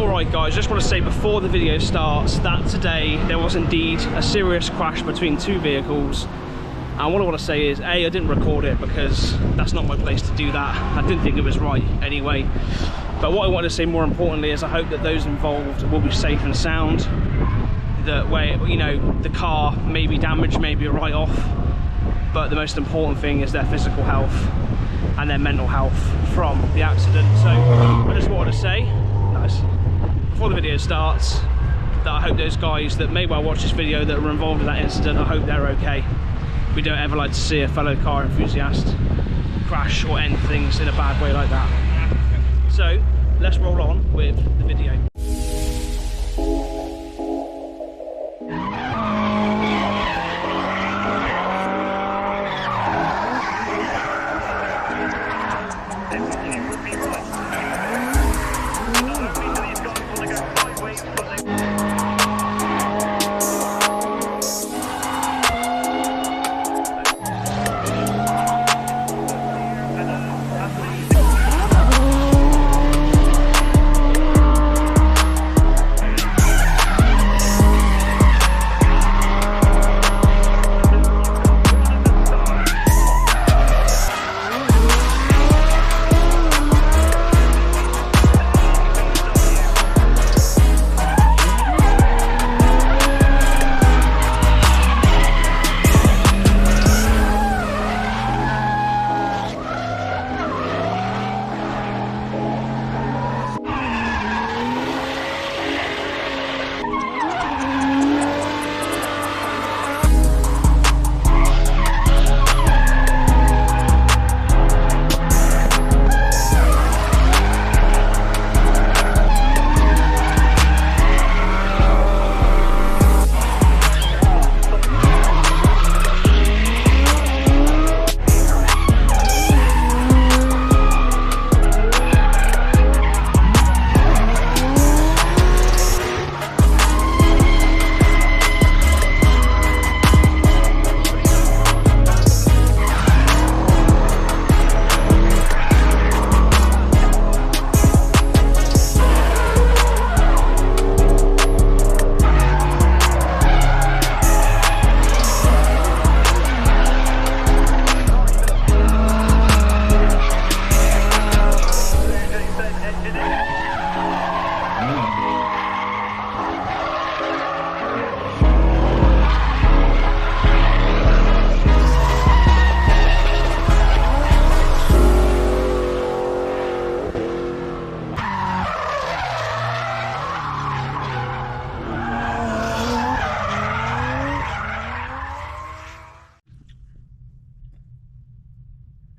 Alright guys, just want to say before the video starts that today there was indeed a serious crash between two vehicles, and what I want to say is I didn't record it because that's not my place to do that. I didn't think it was right anyway, but what I want to say more importantly is I hope that those involved will be safe and sound, that way, you know, the car may be damaged, maybe a write-off, but the most important thing is their physical health and their mental health from the accident. So I just wanted to say, before the video starts, that I hope those guys that may well watch this video that were involved in that incident, I hope they're okay. We don't ever like to see a fellow car enthusiast crash or end things in a bad way like that. So let's roll on with the video.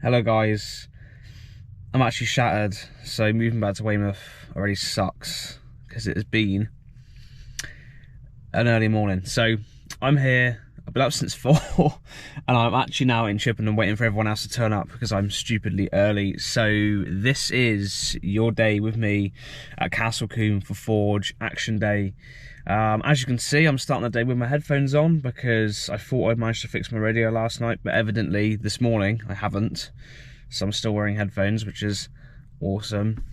Hello guys, I'm actually shattered, so moving back to Weymouth already sucks because it has been an early morning. So I'm here, I've been up since 4 and I'm actually now in Chippenham waiting for everyone else to turn up because I'm stupidly early. So this is your day with me at Castle Combe for Forge Action Day. As you can see, I'm starting the day with my headphones on because I thought I'd managed to fix my radio last night, but evidently this morning I haven't. So I'm still wearing headphones, which is awesome.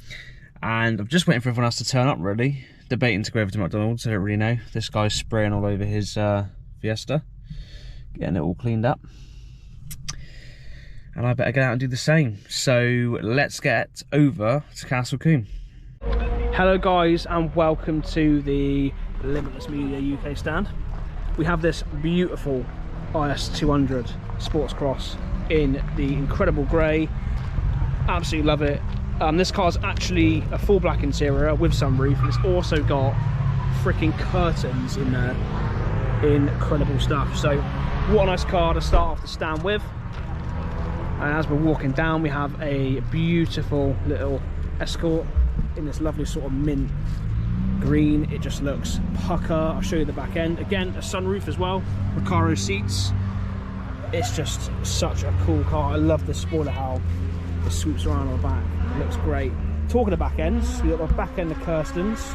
And I'm just waiting for everyone else to turn up, really. Debating to go over to McDonald's, I don't really know. This guy's spraying all over his Fiesta, getting it all cleaned up. And I better get out and do the same. So let's get over to Castle Combe. Hello guys, and welcome to the Limitless Media UK stand. We have this beautiful IS200 Sports Cross in the incredible grey. Absolutely love it. This car's actually a full black interior with sunroof, and it's also got freaking curtains in there. Incredible stuff. So what a nice car to start off the stand with. And as we're walking down, we have a beautiful little Escort in this lovely sort of mint green. It just looks pucker. I'll show you the back end. Again, a sunroof as well, Recaro seats. It's just such a cool car. I love the spoiler, how it sweeps around on the back. It looks great. Talking of back ends, we've got the back end of Kirsten's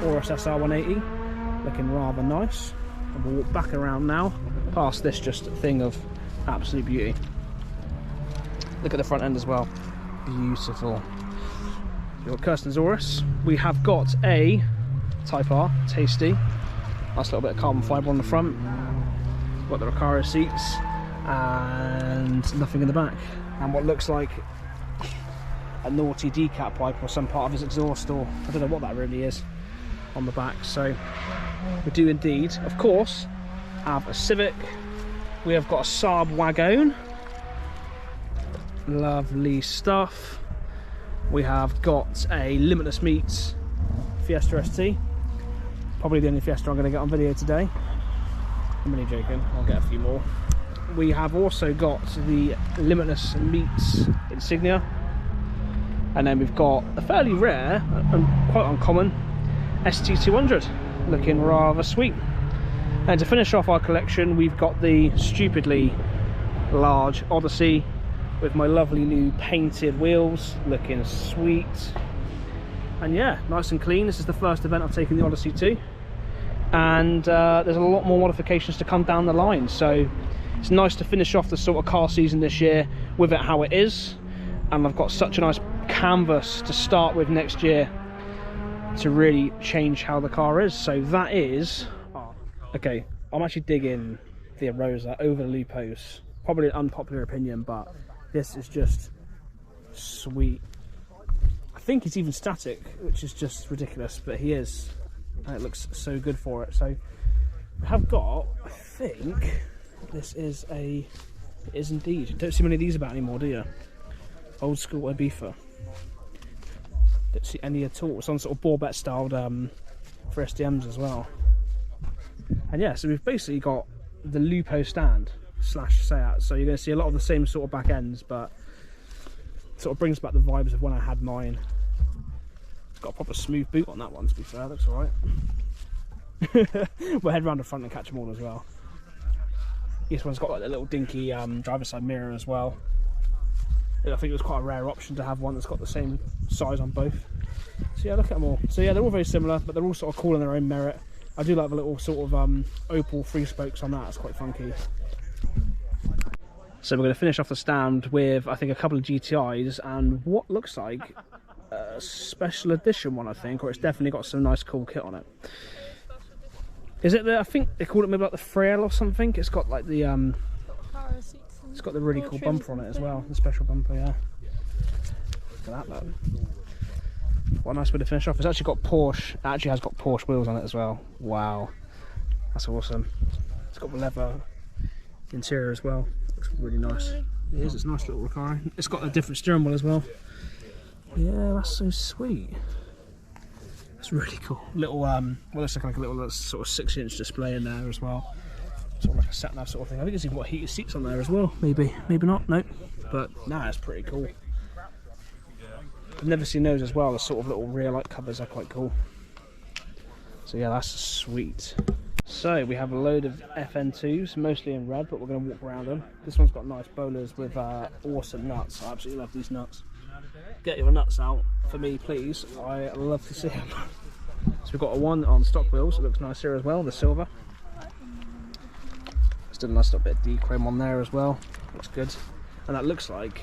Urus SR180, looking rather nice. And we'll walk back around now, past this just thing of absolute beauty. Look at the front end as well, beautiful. Your Kirsten Zorus. We have got a Type R, tasty. Nice little bit of carbon fibre on the front. Got the Recaro seats and nothing in the back. And what looks like a naughty decat pipe or some part of his exhaust, or I don't know what that really is, on the back. So we do indeed, of course, have a Civic. We have got a Saab Wagon. Lovely stuff. We have got a Limitless Meats Fiesta ST. Probably the only Fiesta I'm going to get on video today. I'm only joking, I'll get a few more. We have also got the Limitless Meats Insignia. And then we've got a fairly rare and quite uncommon ST200, looking rather sweet. And to finish off our collection, we've got the stupidly large Odyssey with my lovely new painted wheels, looking sweet. And yeah, nice and clean. This is the first event I've taken the Odyssey to, and there's a lot more modifications to come down the line, so it's nice to finish off the sort of car season this year with it how it is. And I've got such a nice canvas to start with next year to really change how the car is. So that is okay. I'm actually digging the Arosa over the Lupos. Probably an unpopular opinion, but this is just sweet. I think it's even static, which is just ridiculous, but he is, and it looks so good for it. So I have got, I think this is a, it is indeed, you don't see many of these about anymore, do you? Old school Ibiza. Don't see any at all. It's on sort of Borbet styled for SDMs as well. And yeah, so we've basically got the Lupo stand / Seat, so you're going to see a lot of the same sort of back ends, but sort of brings back the vibes of when I had mine. It's got a proper smooth boot on that one, to be fair. Looks alright. We'll head round the front and catch them all as well. This one's got like a little dinky driver's side mirror as well. I think it was quite a rare option to have one that's got the same size on both. So yeah, look at them all. So yeah, they're all very similar, but they're all sort of cool in their own merit. I do like the little sort of opal free spokes on that. It's quite funky. So we're going to finish off the stand with, I think, a couple of GTIs and what looks like a special edition one, I think, or it's definitely got some nice cool kit on it. Is it the, I think they call it maybe like the Frail or something? It's got like the it's got the really cool bumper on it as well, the special bumper, yeah. Look at that though. What a nice way to finish off. It's actually got Porsche, it actually has got Porsche wheels on it as well. Wow, that's awesome. It's got the leather interior as well. Looks really nice. It is, it's a nice little Recaro. It's got a different steering wheel as well. Yeah, that's so sweet. That's really cool. Little well, it's like a little sort of 6-inch display in there as well. Sort of like a sat-nav sort of thing. I think it's even got heated seats on there as well. Maybe not, no. But nah, it's pretty cool. I've never seen those as well. The sort of little rear light covers are quite cool. So yeah, that's sweet. So we have a load of FN2s, mostly in red, but we're going to walk around them. This one's got nice bowlers with awesome nuts. I absolutely love these nuts. Get your nuts out for me, please. I love to see them. So we've got a one on stock wheels. It looks nice here as well, the silver. Still a nice little bit of D-chrome on there as well. Looks good. And that looks like,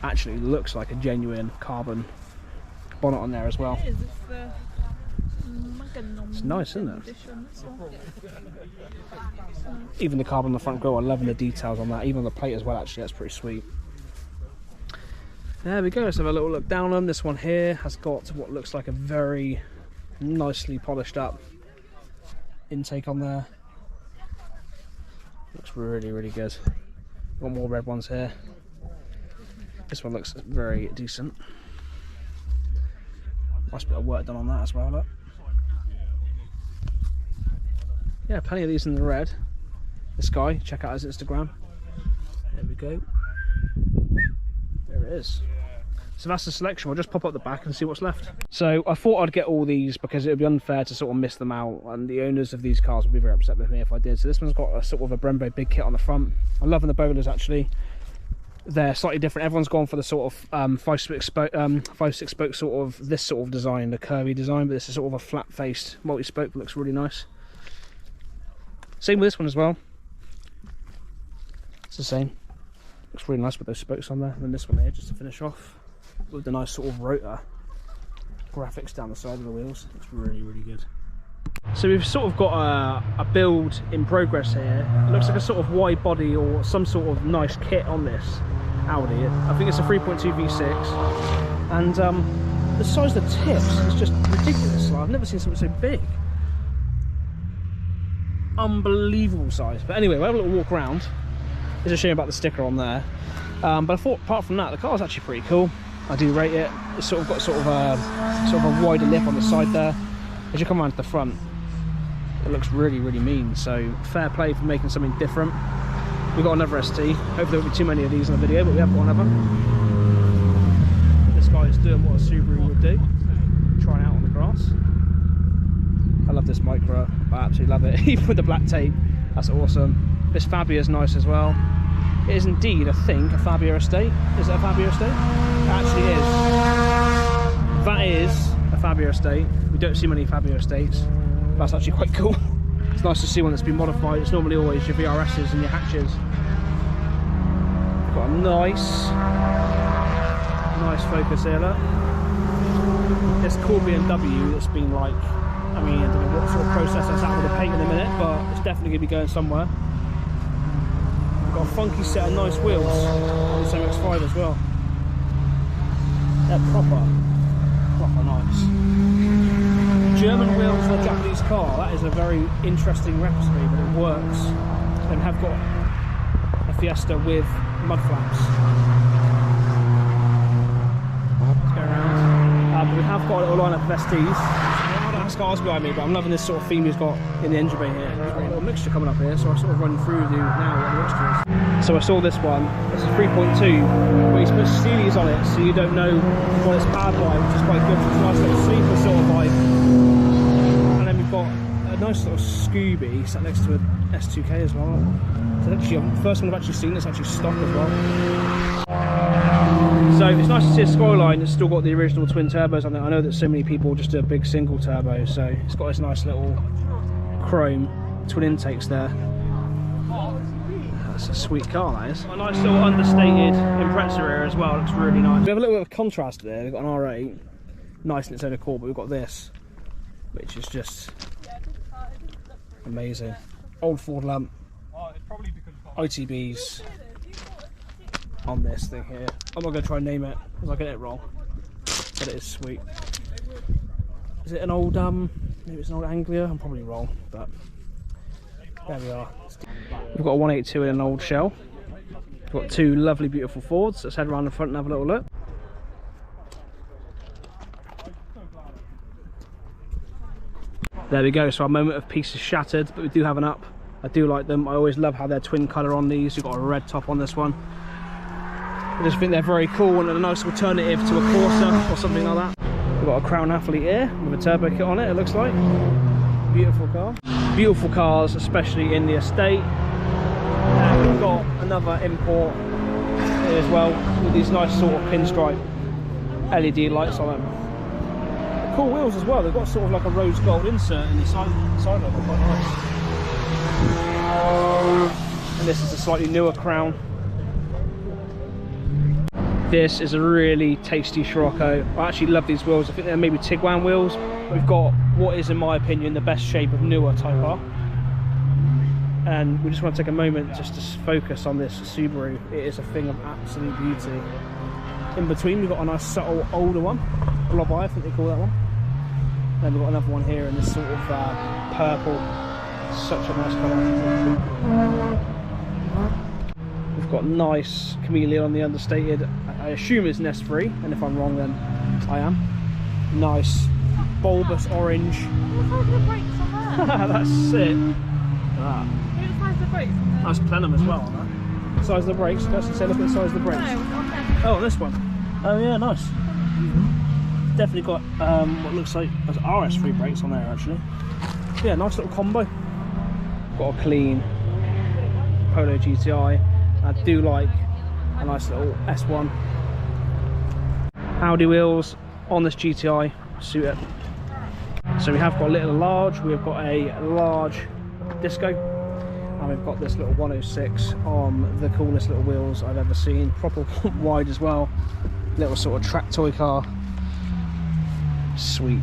actually looks like a genuine carbon bonnet on there as well. It is. It's nice, isn't it? Even the carbon on the front grille, I'm loving the details on that. Even on the plate as well, actually, that's pretty sweet. There we go, let's have a little look down on this one here. Has got what looks like a very nicely polished up intake on there. Looks really, really good. Got more red ones here. This one looks very decent. Nice bit of work done on that as well, look. Yeah, plenty of these in the red. This guy, check out his Instagram. There we go. There it is. So that's the selection. We'll just pop up the back and see what's left. So I thought I'd get all these because it would be unfair to sort of miss them out, and the owners of these cars would be very upset with me if I did. So this one's got a sort of a Brembo big kit on the front. I'm loving the bowlers actually. They're slightly different. Everyone's gone for the sort of 5-6 spoke sort of this sort of design, the curvy design, but this is sort of a flat-faced multi-spoke that looks really nice. Same with this one as well. It's the same. Looks really nice with those spokes on there. And then this one here, just to finish off, with the nice sort of rotor graphics down the side of the wheels. It's really, really good. So we've sort of got a build in progress here. It looks like a sort of wide body or some sort of nice kit on this Audi. I think it's a 3.2 V6, and the size of the tips is just ridiculous. Like, I've never seen something so big. Unbelievable size. But anyway, we'll have a little walk around. It's a shame about the sticker on there, but I thought apart from that, the car's actually pretty cool. I do rate it. It's sort of got sort of a wider lip on the side there. As you come around to the front, it looks really, really mean. So fair play for making something different. We've got another ST. Hopefully there won't be too many of these in the video, but we have got another. This guy is doing what a Subaru would do, trying out on the grass. I love this Micra. I absolutely love it. Even with the black tape, that's awesome. This Fabia is nice as well. It is indeed, I think, a Fabia estate. Is it a Fabia estate? It actually is. That is a Fabia estate. We don't see many Fabia estates. That's actually quite cool. It's nice to see one that's been modified. It's normally always your VRSs and your hatches. Got a nice Focus here, look. This cool BMW that's been like, I mean, I don't know what sort of process that's at with the paint in a minute, but it's definitely going to be going somewhere. We've got a funky set of nice wheels on this MX-5 as well. They're proper nice. German wheels on a Japanese car, that is a very interesting recipe, but it works. And have got a Fiesta with mud flaps. Let's go around. But we have got a little lineup of STs. That's cars behind me, but I'm loving this sort of theme he's got in the engine bay here. There's got a little mixture coming up here, so I'll sort of run through with you now what the mixture is. So I saw this one, this is 3.2, where he's put Steelies on it, so you don't know what it's powered by, which is quite good. It's a nice little sleeper sort of vibe. And then we've got a nice little Scooby sat next to an S2K as well. So actually, the first one I've actually seen, it's actually stock as well. So it's nice to see a Skyline that's still got the original twin turbos on it. I know that so many people just do a big single turbo, so it's got this nice little chrome twin intakes there. That's a sweet car, that is. A nice little understated Impreza here as well, looks really nice. We have a little bit of contrast there. We've got an R8, nice in its own accord, but we've got this, which is just amazing. Old Ford lamp, ITBs on this thing here. I'm not going to try and name it because I get it wrong, but it is sweet. Is it an old maybe it's an old Anglia? I'm probably wrong, but there we are. We've got a 182 in an old shell. We've got two lovely beautiful Fords. Let's head around the front and have a little look. There we go, so our moment of peace is shattered, but we do have an up. I do like them. I always love how they're twin colour on these. We've got a red top on this one. I just think they're very cool and a nice alternative to a Corsa or something like that. We've got a Crown Athlete here with a turbo kit on it, it looks like. Beautiful car. Beautiful cars, especially in the estate. And we've got another import here as well with these nice sort of pinstripe LED lights on them. Cool wheels as well. They've got sort of like a rose gold insert in the side of them, quite nice. And this is a slightly newer Crown. This is a really tasty Scirocco. I actually love these wheels. I think they're maybe Tiguan wheels. We've got what is, in my opinion, the best shape of newer Type R. And we just want to take a moment just to focus on this Subaru. It is a thing of absolute beauty. In between, we've got a nice subtle older one. Blob Eye, I think they call that one. Then we've got another one here in this sort of purple. Such a nice colour. We've got nice chameleon on the understated. I assume it's nest-free, and if I'm wrong, then I am. Nice bulbous orange. What size are the brakes on there? That's sick. What size are the brakes on there? That's plenum as well on that. Size of the brakes. First, say look at the size of the brakes. No, on there. Oh, this one. Oh yeah, nice. Definitely got what looks like as RS3 brakes on there actually. Yeah, nice little combo. Got a clean Polo GTI. I do like a nice little S1. Audi wheels on this GTI, suit it. So we have got a little large, we've got a large Disco, and we've got this little 106 on the coolest little wheels I've ever seen. Proper wide as well. Little sort of track toy car. Sweet.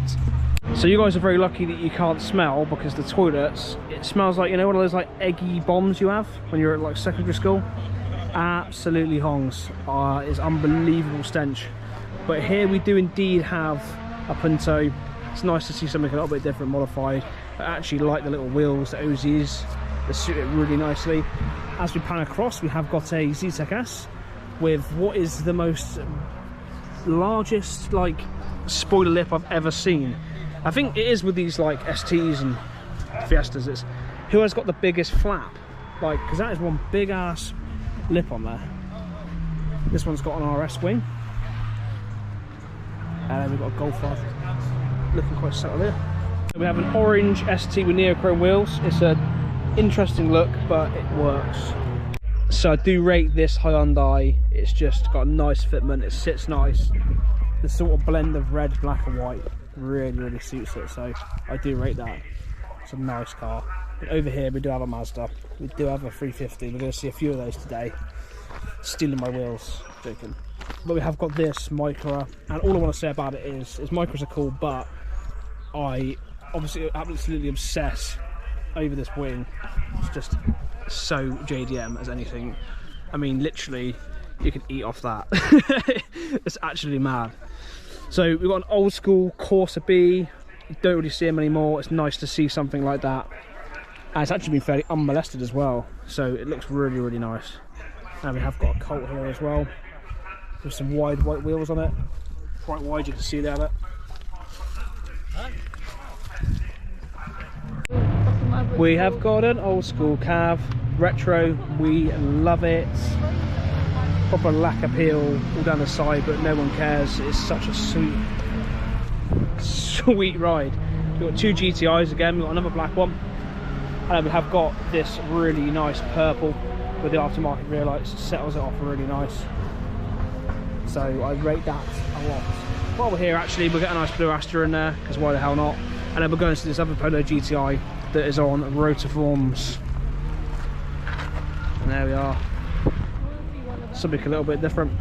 So you guys are very lucky that you can't smell, because the toilets, it smells like, you know, one of those like eggy bombs you have when you're at like secondary school. Absolutely hongs. It's unbelievable stench. But here we do indeed have a Punto. It's nice to see something a little bit different, modified. I actually like the little wheels, the OZs. They suit it really nicely. As we pan across, we have got a ZTEC S with what is the most largest like spoiler lip I've ever seen. I think it is with these like STs and Fiestas. It's who has got the biggest flap, like, because that is one big ass lip on there. This one's got an RS wing, and then we've got a Golf R, looking quite subtle here. We have an orange ST with neochrome wheels. It's an interesting look, but it works. So I do rate this Hyundai. It's just got a nice fitment. It sits nice. The sort of blend of red, black and white really suits it. So I do rate that. It's a nice car. But over here we do have a Mazda. We do have a 350. We're going to see a few of those today. Stealing my wheels. Joking. But we have got this Micra, and all I want to say about it is Micras are cool, but I obviously absolutely obsess over this wing. It's just so JDM as anything. I mean, literally you can eat off that. It's actually mad. So we've got an old school Corsa B. You don't really see them anymore. It's nice to see something like that, and it's actually been fairly unmolested as well, so it looks really nice. And we have got a Colt here as well with some wide white wheels on it, quite wide, you can see there. We have got an old school Cav retro. We love it. Proper lack appeal all down the side, but no one cares. It's such a sweet ride. We've got two GTIs again. We've got another black one, and we have got this really nice purple with the aftermarket rear lights. Settles it off really nice. So I rate that a lot. While we're here, actually, we'll get a nice blue Astra in there, because why the hell not? And then we're going to this other Polo GTI that is on rotiforms. And there we are. Something a little bit different.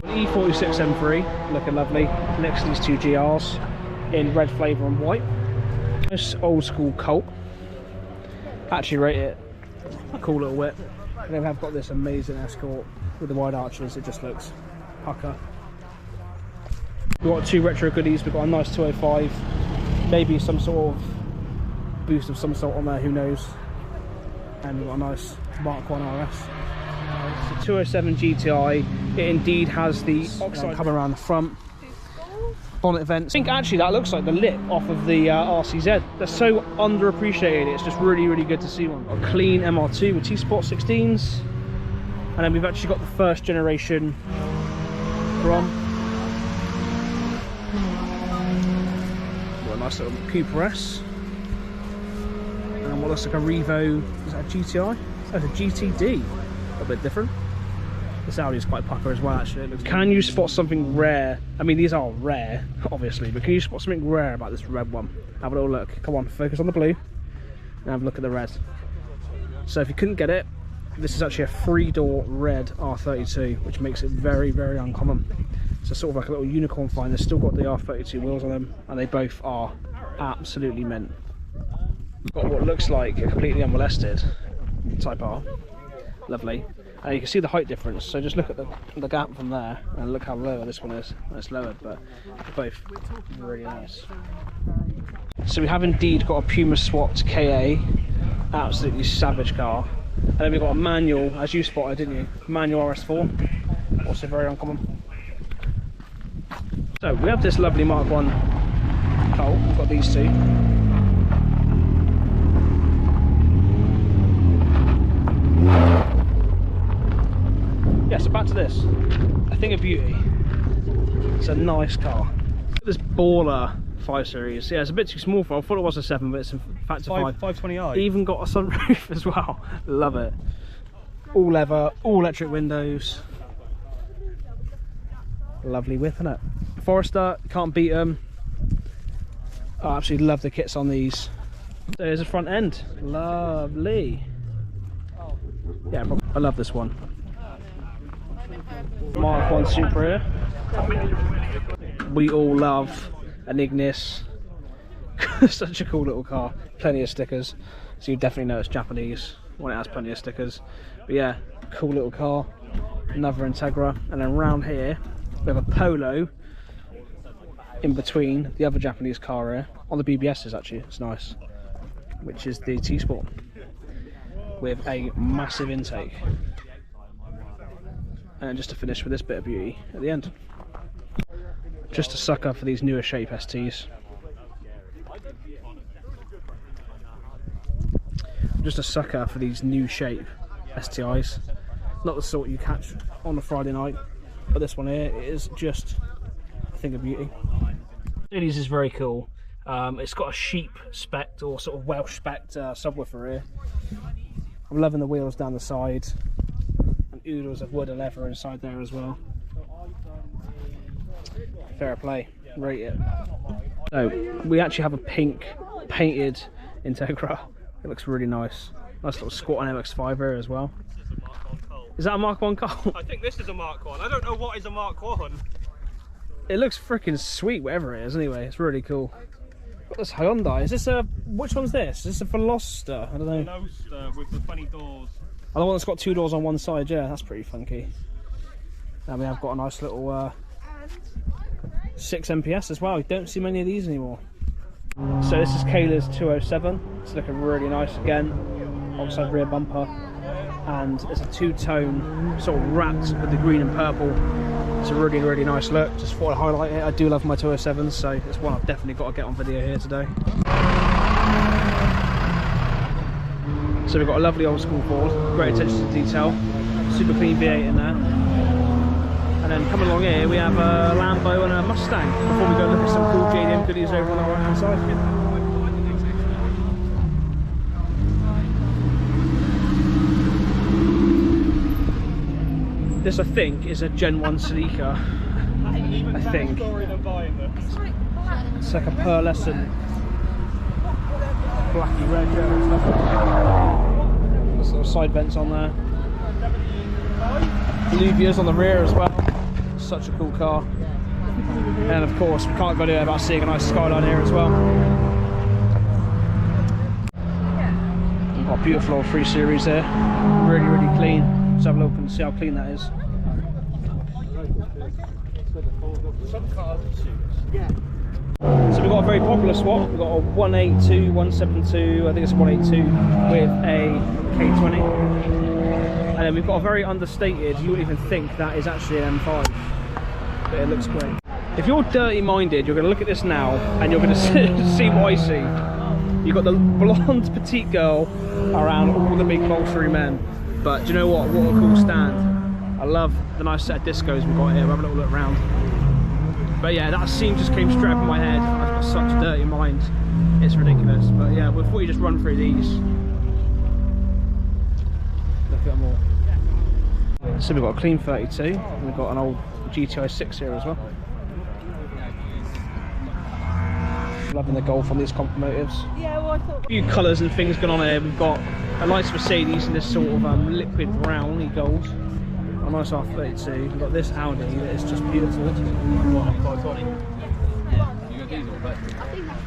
An E46 M3, looking lovely, next to these two GRs in red flavour and white. This old school Colt. Actually rate it a cool little whip. And then we have got this amazing Escort with the wide arches. It just looks pucker. We've got two retro goodies. We've got a nice 205, maybe some sort of boost of some sort on there, who knows. And we've got a nice Mark 1 RS. It's a 207 GTI. It indeed has the oxide coming around the front. Bonnet vents. I think actually that looks like the lip off of the RCZ. They're so underappreciated. It's just really good to see one. A clean MR2 with T-Sport 16s. And then we've actually got the first generation Grom. Got a nice little Cooper S. And what looks like a Revo, is that a GTI? Oh, it's a GTD. A bit different. This Audi is quite pucker as well, actually. Can you spot something rare? I mean, these are rare, obviously, but can you spot something rare about this red one? Have a little look. Come on, focus on the blue and have a look at the red. So if you couldn't get it, this is actually a 3-door red R32, which makes it very uncommon. It's a sort of like a little unicorn find. They've still got the R32 wheels on them, and they both are absolutely mint. Got what looks like a completely unmolested Type R. Lovely. You can see the height difference, so just look at the gap from there and look how low this one is. It's lowered, but they're both really nice. So we have indeed got a Puma SWAT KA, absolutely savage car. And then we've got a manual, as you spotted, didn't you? Manual RS4, also very uncommon. So we have this lovely Mark 1 Colt. We've got these two. Yeah, so back to this. A thing of beauty. It's a nice car. This baller 5 Series. Yeah, it's a bit too small for. I thought it was a 7, but it's in fact a 5. 520i. Even got a sunroof as well. Love it. All leather, all electric windows. Lovely whip, isn't it? Forester, can't beat them. I absolutely love the kits on these. There's a front end. Lovely. Yeah, I love this one. Mark 1 Supra here. We all love an Ignis. Such a cool little car. Plenty of stickers, so you definitely know it's Japanese when it has plenty of stickers. But yeah, cool little car. Another Integra, and then round here we have a Polo in between the other Japanese car here, on the BBSs actually, it's nice, which is the T-Sport with a massive intake. And then just to finish with this bit of beauty at the end. Just a sucker for these newer shape STs. Just a sucker for these new shape STIs. Not the sort you catch on a Friday night, but this one here is just a thing of beauty. This is very cool. It's got a sheep spec or sort of Welsh spec subwoofer here. I'm loving the wheels down the side and oodles of wood and leather inside there as well. Fair play, rate it. So we actually have a pink painted Integra. It looks really nice. Nice little squat on MX-5 here as well. Is that a Mark 1 car? I think this is a Mark 1. I don't know what is a Mark 1. It looks freaking sweet, whatever it is. Anyway, it's really cool. Got this Hyundai. Is this a? Which one's this? Is this a Veloster? I don't know. Veloster with the funny doors. Oh, the one that's got 2 doors on one side. Yeah, that's pretty funky. Now we have got a nice little 6 MPS as well. You don't see many of these anymore. So this is Kayla's 207. It's looking really nice again. Outside rear bumper, and it's a 2-tone sort of wrapped with the green and purple. It's a really, really nice look. Just thought I'd highlight it. I do love my 207s, so it's one I've definitely got to get on video here today. So we've got a lovely old school Ford, great attention to detail, super clean V8 in there. And then coming along here we have a Lambo and a Mustang, before we go look at some cool JDM goodies over on the right hand side. This I think is a Gen 1 Celica, I think. It's like a pearlescent blacky red, yeah. There's little side vents on there. Alluvias on the rear as well. Such a cool car. And of course we can't go anywhere about seeing a nice skyline here as well. We've got a beautiful old 3 Series here. Really, really clean. Let's have a look and see how clean that is. So we've got a very popular swap. We've got a 182, 172, I think it's a 182 with a K20. And then we've got a very understated, you wouldn't even think that is actually an M5. But it looks great. If you're dirty minded, you're going to look at this now and you're going to see what I see. You've got the blonde petite girl around all the big luxury men. But do you know what? What a cool stand. I love the nice set of discos we've got here. We'll have a little look around. But yeah, that scene just came straight up in my head. I've got such a dirty mind. It's ridiculous. But yeah, before you just run through these. Look at them all. So we've got a clean 32. And we've got an old GTI 6 here as well. Loving the Golf on these Compromotives. Yeah, well, I thought. A few colours and things going on here. We've got a nice Mercedes in this sort of liquid browny gold. A nice R32. We've got this Audi that is just beautiful.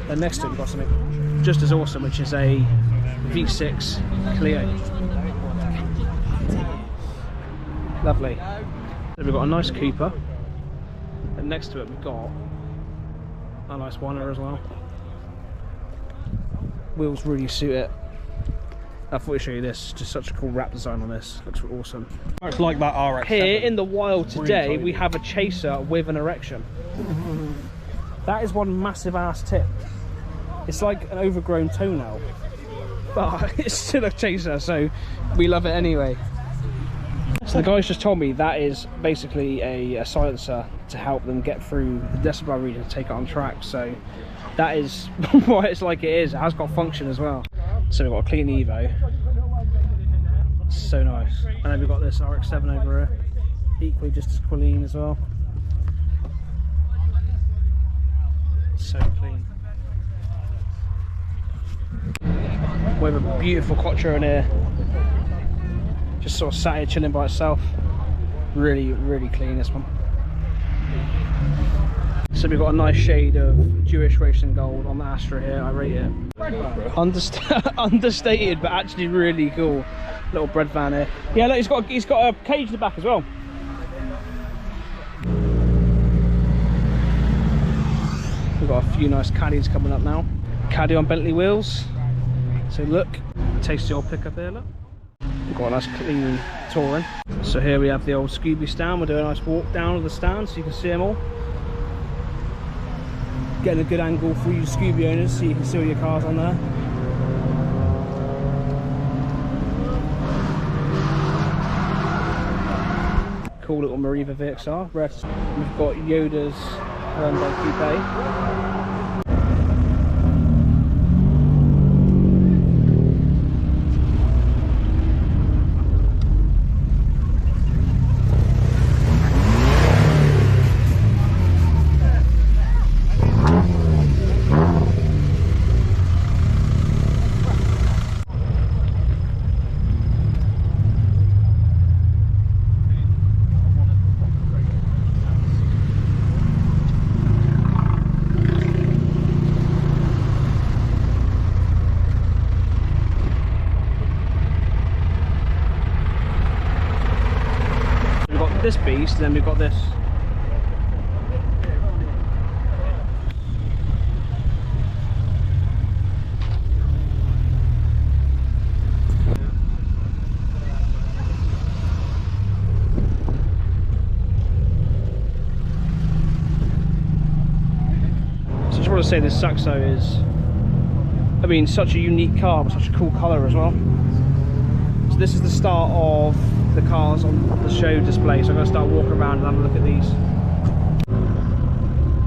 And next to it we've got something just as awesome, which is a V6 Clio. Lovely. So we've got a nice Cooper. And next to it we've got a nice Warner as well. Wheels really suit it. I thought I'd show you this. Just such a cool wrap design on this. Looks awesome. It's like that RX. Here in the wild today, we have a Chaser with an erection. That is one massive ass tip. It's like an overgrown toenail, but it's still a Chaser, so we love it anyway. So the guys just told me that is basically a silencer to help them get through the decibel reader and take it on track. So that is why it's like it is. It has got function as well. So we've got a clean Evo. So nice. And then we've got this RX-7 over here. Equally just as clean as well. So clean. We have a beautiful Quattro in here. Just sort of sat here chilling by itself. Really, really clean, this one. So we've got a nice shade of Jewish racing gold on the Astra here. I rate it. Understated, but actually really cool. Little bread van here. Yeah, look, he's got a cage in the back as well. We've got a few nice caddies coming up now. Caddy on Bentley wheels. So look, tasty old pickup here, look. We've got a nice clean touring. So here we have the old Scooby stand. We'll do a nice walk down to the stand so you can see them all. Getting a good angle for you Scooby owners so you can see all your cars on there. Cool little Mariva VXR. We've got Yoda's Hyundai Coupe. This beast, and then we've got this. So I just want to say this Saxo is, I mean, such a unique car, but such a cool colour as well. So this is the start of the cars on the show display, so I'm going to start walking around and have a look at these.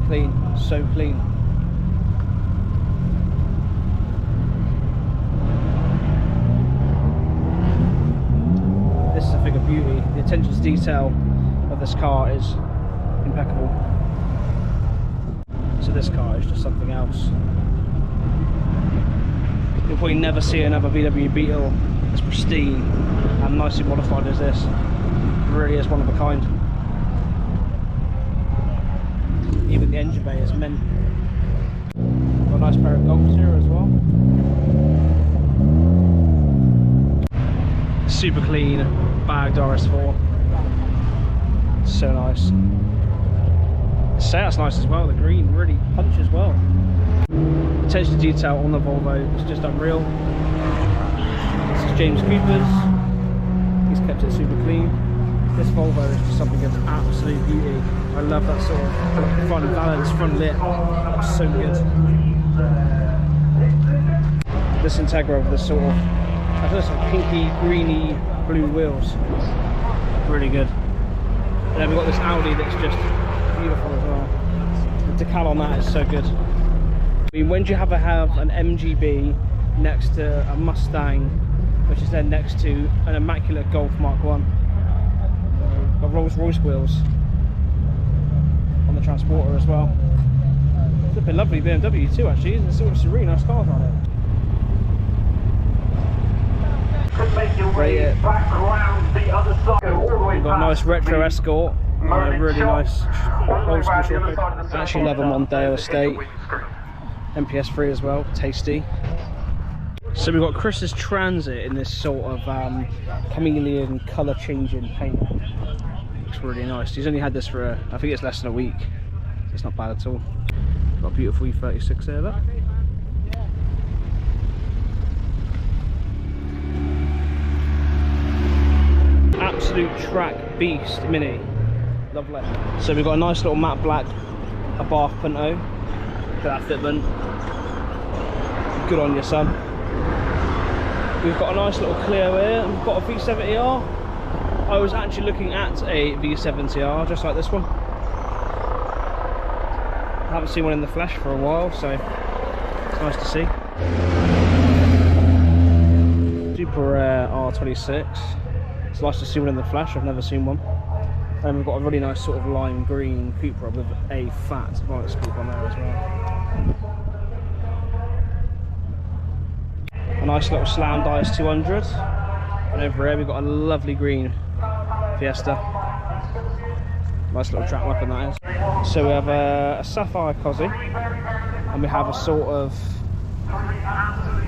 Clean, so clean. This is a thing of beauty. The attention to detail of this car is impeccable. So this car is just something else. You'll probably never see another VW Beetle as pristine and nicely modified as this. It really is one of a kind. Even the engine bay is mint. Got a nice pair of goggles here as well. Super clean, bagged RS4. So nice. The setup's nice as well, the green really punches well. Attention to detail on the Volvo is just unreal. This is James Cooper's. He's kept it super clean. This Volvo is just something of absolute beauty. I love that sort of front balance, front lit. It's so good. This Integra with this sort of, I don't know, sort of pinky, greeny, blue wheels. Really good. And then we've got this Audi that's just beautiful as well. The decal on that is so good. I mean, when do you have an MGB next to a Mustang, which is then next to an immaculate Golf Mark 1? Got Rolls Royce wheels on the Transporter as well. It's a lovely BMW too, actually. There's sort of some really nice cars on it. Rate back around the other side. We've got a nice retro Escort. Really nice old school short. I actually love them on Dale Estate. MPS3 as well, tasty. So we've got Chris's Transit in this sort of chameleon colour changing paint. Looks really nice. He's only had this for I think it's less than a week. It's not bad at all. Got a beautiful E36 there, look. Absolute track beast Mini. Lovely. So we've got a nice little matte black Abarth Punto. Look at that fitment. Good on you, son. We've got a nice little Clio here. We've got a V70R. I was actually looking at a V70R just like this one. I haven't seen one in the flesh for a while, so it's nice to see. Super rare R26. It's nice to see one in the flesh. I've never seen one. And we've got a really nice sort of lime green Cupra with a fat bonnet scoop on there as well. A nice little slammed IS 200. And over here we've got a lovely green Fiesta. Nice little track weapon that is. So we have a sapphire Cosy, and we have a sort of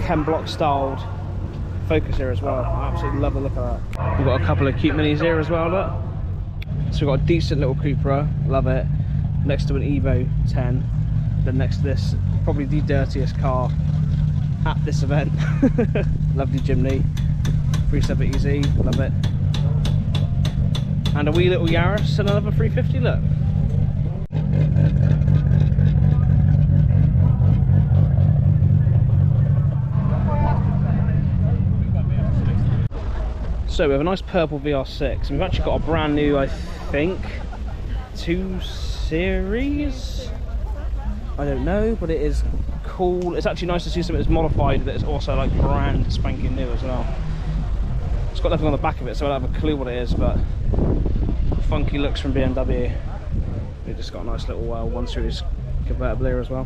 chem block styled Focus here as well. I absolutely love the look of that. We've got a couple of cute minis here as well, look. So we've got a decent little Cupra, love it. Next to an Evo 10. Then next to this, probably the dirtiest car at this event. Lovely Jimny, 370Z, love it. And a wee little Yaris and another 350, look. So we have a nice purple VR6, and we've actually got a brand new, I think, 2 Series? I don't know, but it is cool. It's actually nice to see something that's modified that is also like brand spanking new as well. It's got nothing on the back of it, so I don't have a clue what it is, but funky looks from BMW. We've just got a nice little 1 Series convertible here as well.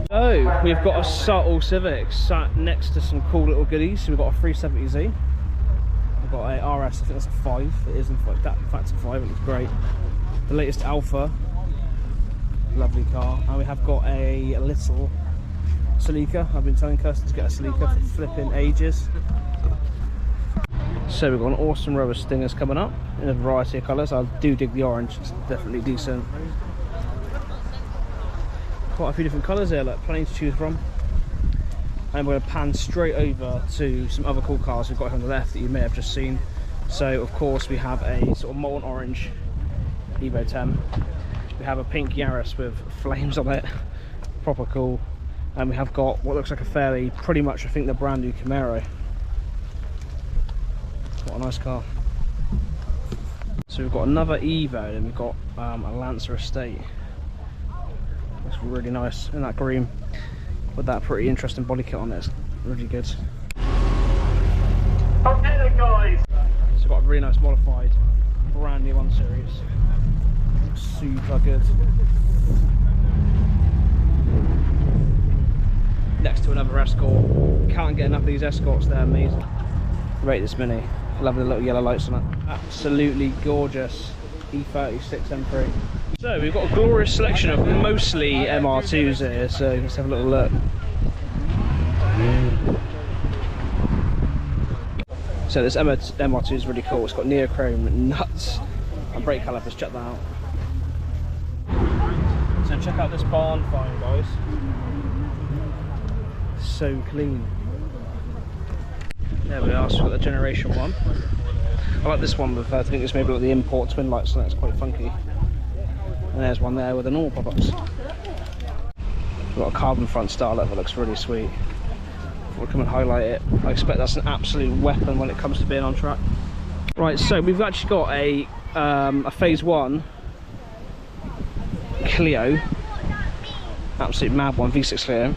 So we've got a subtle Civic sat next to some cool little goodies. So we've got a 370Z. We've got a RS, I think that's a 5. It is in fact a 5, it looks great. The latest Alpha, lovely car. And we have got a little Celica. I've been telling Kirsten to get a Celica for flipping ages. So we've got an awesome row of Stingers coming up in a variety of colours. I do dig the orange, it's definitely decent. Quite a few different colours here, like plenty to choose from. And we're going to pan straight over to some other cool cars we've got here on the left that you may have just seen. So of course we have a sort of molten orange Evo 10. We have a pink Yaris with flames on it, proper cool. And we have got what looks like a fairly, pretty much I think the brand new Camaro. What a nice car. So we've got another Evo, and we've got a Lancer Estate. Looks really nice in that green with that pretty interesting body kit on it. It's really good. Okay then guys. So we've got a really nice modified brand new 1 Series. Looks super good. Next to another Escort. Can't get enough of these Escorts, they're amazing. Rate this Mini. Love the little yellow lights on it. Absolutely gorgeous E36 M3. So we've got a glorious selection of mostly MR2s here, so let's have a little look. So this MR2 is really cool. It's got neochrome nuts and brake calipers. Check that out. So check out this barn find, guys. So clean. There we are, so we've got the Generation 1. I like this one with, I think it's maybe like the import twin lights, and that's quite funky. And there's one there with the normal products. We've got a carbon front starlet that looks really sweet. We'll come and highlight it. I expect that's an absolute weapon when it comes to being on track. Right, so we've actually got a Phase 1 Clio. Absolute mad one, V6 Clio.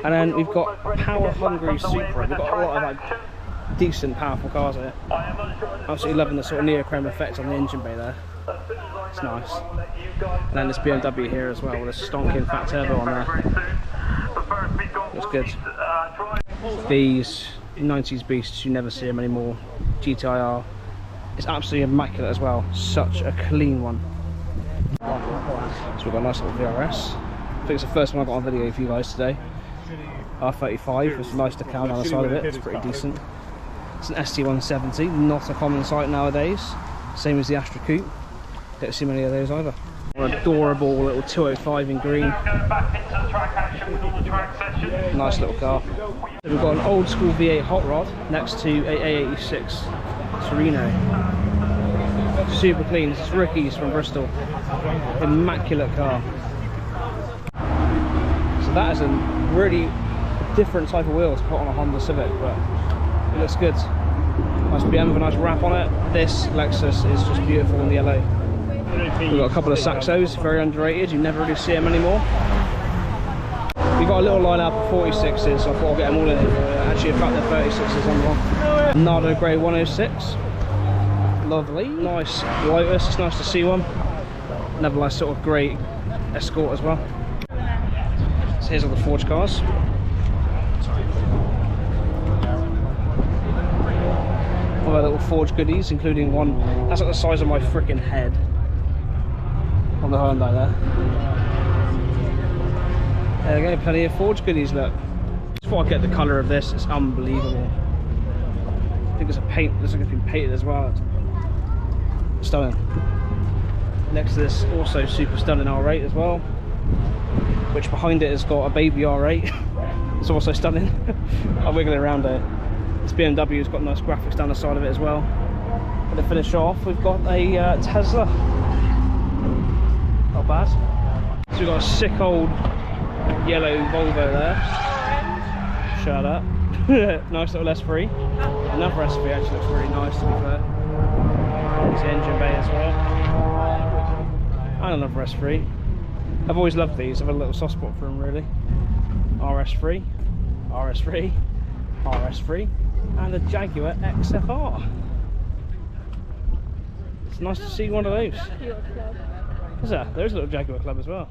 And then we've got Power Hungry Supra. We've got a lot of like decent, powerful cars here. Absolutely loving the sort of neochrome effect on the engine bay there. It's nice. And then this BMW here as well with a stonking fat turbo on there. Looks good. These 90s beasts, you never see them anymore. GTIR. It's absolutely immaculate as well. Such a clean one. So we've got a nice little VRS. I think it's the first one I got on video for you guys today. R35, it's a nice decal down the side of it, it's pretty decent. It's an ST170, not a common sight nowadays. Same as the Astra Coupe, don't see many of those either. An adorable little 205 in green. Nice little car. So we've got an old school V8 hot rod next to a A86 Torino. Super clean, this is Ricky's from Bristol. Immaculate car. So that is a really different type of wheel to put on a Honda Civic, but it looks good. Nice BM with a nice wrap on it. This Lexus is just beautiful in the yellow. We've got a couple of Saxos, very underrated, you never really see them anymore. We've got a little line-up of 46s, so I thought I'll get them all in here. Actually, in fact, they're 36s on one. Nardo Grey 106. Lovely. Nice Lotus, it's nice to see one. Another nice sort of grey Escort as well. So here's all the Forge cars. All our little Forge goodies, including one that's like the size of my freaking head. on the Hyundai there. There we go, plenty of Forge goodies, look. Before I get the colour of this, it's unbelievable. I think it's a paint, looks like it's been painted as well. It's stunning. Next to this, also super stunning R8 as well, which behind it has got a baby R8. It's also stunning. I'll wiggle it around there. This BMW's got nice graphics down the side of it as well. And to finish off, we've got a Tesla. Not bad. So we've got a sick old yellow Volvo there. Shut up. Nice little S3. Another S3 actually looks really nice, to be fair. There's the engine bay as well. And another S3. I've always loved these. I've had a little soft spot for them, really. RS3, RS3, RS3, and a Jaguar XFR. It's nice to see one of those. What's that? There's a little Jaguar Club as well.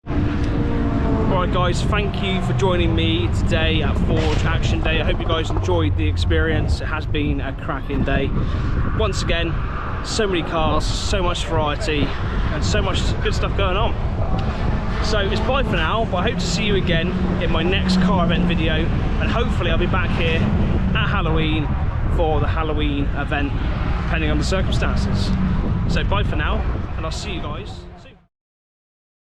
Alright guys, thank you for joining me today at Forge Action Day. I hope you guys enjoyed the experience. It has been a cracking day. Once again, so many cars, so much variety, and so much good stuff going on. So it's bye for now, but I hope to see you again in my next car event video, and hopefully I'll be back here at Halloween for the Halloween event, depending on the circumstances. So bye for now, and I'll see you guys